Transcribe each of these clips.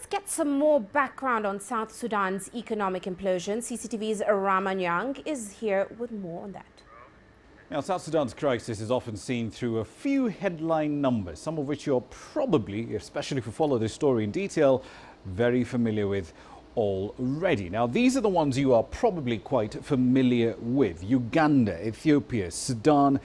let's get some more background on South Sudan's economic implosion. CCTV's Ramah Nyang is here with more on that. Now, South Sudan's crisis is often seen through a few headline numbers, some of which you're probably, especially if you follow this story in detail, very familiar with already. Now, these are the ones you are probably quite familiar with. Uganda, Ethiopia, Sudan,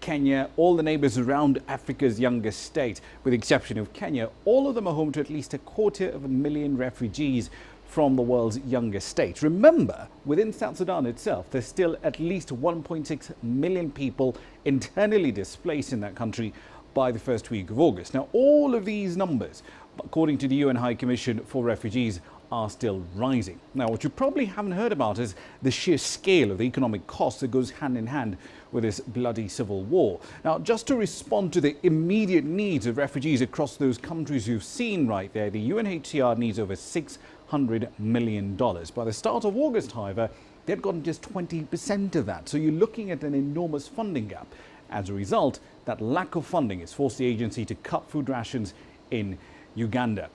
Kenya, all the neighbors around Africa's youngest state, with the exception of Kenya, all of them are home to at least 250,000 refugees from the world's youngest state. Remember, within South Sudan itself, there's still at least 1.6 million people internally displaced in that country by the first week of August. Now, all of these numbers, according to the UN High Commission for Refugees, are still rising. Now, what you probably haven't heard about is the sheer scale of the economic cost that goes hand in hand with this bloody civil war. Now, just to respond to the immediate needs of refugees across those countries you've seen right there, the UNHCR needs over $600 million. By the start of August, however, they'd gotten just 20% of that. So you're looking at an enormous funding gap. As a result, that lack of funding has forced the agency to cut food rations in Uganda.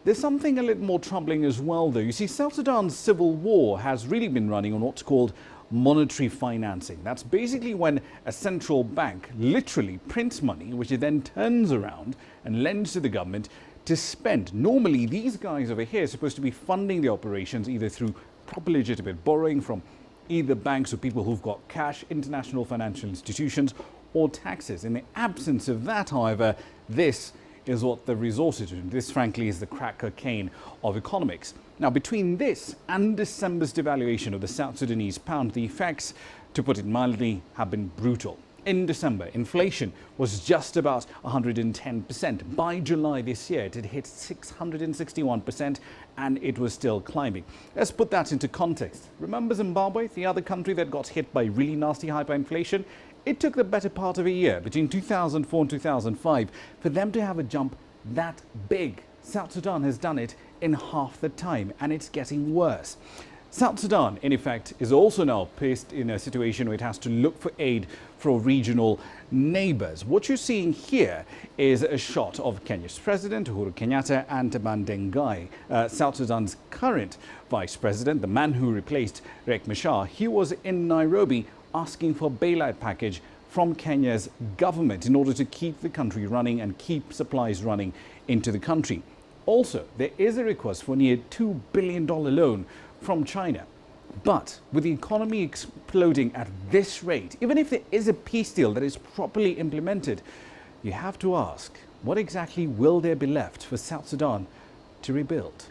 There's something a little more troubling as well, though. You see, South Sudan's civil war has really been running on what's called monetary financing. That's basically when a central bank literally prints money, which it then turns around and lends to the government to spend. Normally, these guys over here are supposed to be funding the operations either through proper legitimate borrowing from either banks or people who've got cash, international financial institutions, or taxes. In the absence of that, however, this is what the resources do. This, frankly, is the crack cocaine of economics. Now, between this and December's devaluation of the South Sudanese pound, the effects, to put it mildly, have been brutal. In December, inflation was just about 110%. By July this year, it had hit 661%, and it was still climbing. Let's put that into context. Remember Zimbabwe, the other country that got hit by really nasty hyperinflation? It took the better part of a year, between 2004 and 2005, for them to have a jump that big. South Sudan has done it in half the time, and it's getting worse. South Sudan, in effect, is also now placed in a situation where it has to look for aid from regional neighbors. What you're seeing here is a shot of Kenya's President Uhuru Kenyatta and Taban Dengai, South Sudan's current vice president, the man who replaced Riek Machar. He was in Nairobi asking for a bailout package from Kenya's government in order to keep the country running and keep supplies running into the country. Also, there is a request for near $2 billion loan from China. But with the economy exploding at this rate, even if there is a peace deal that is properly implemented, you have to ask, what exactly will there be left for South Sudan to rebuild?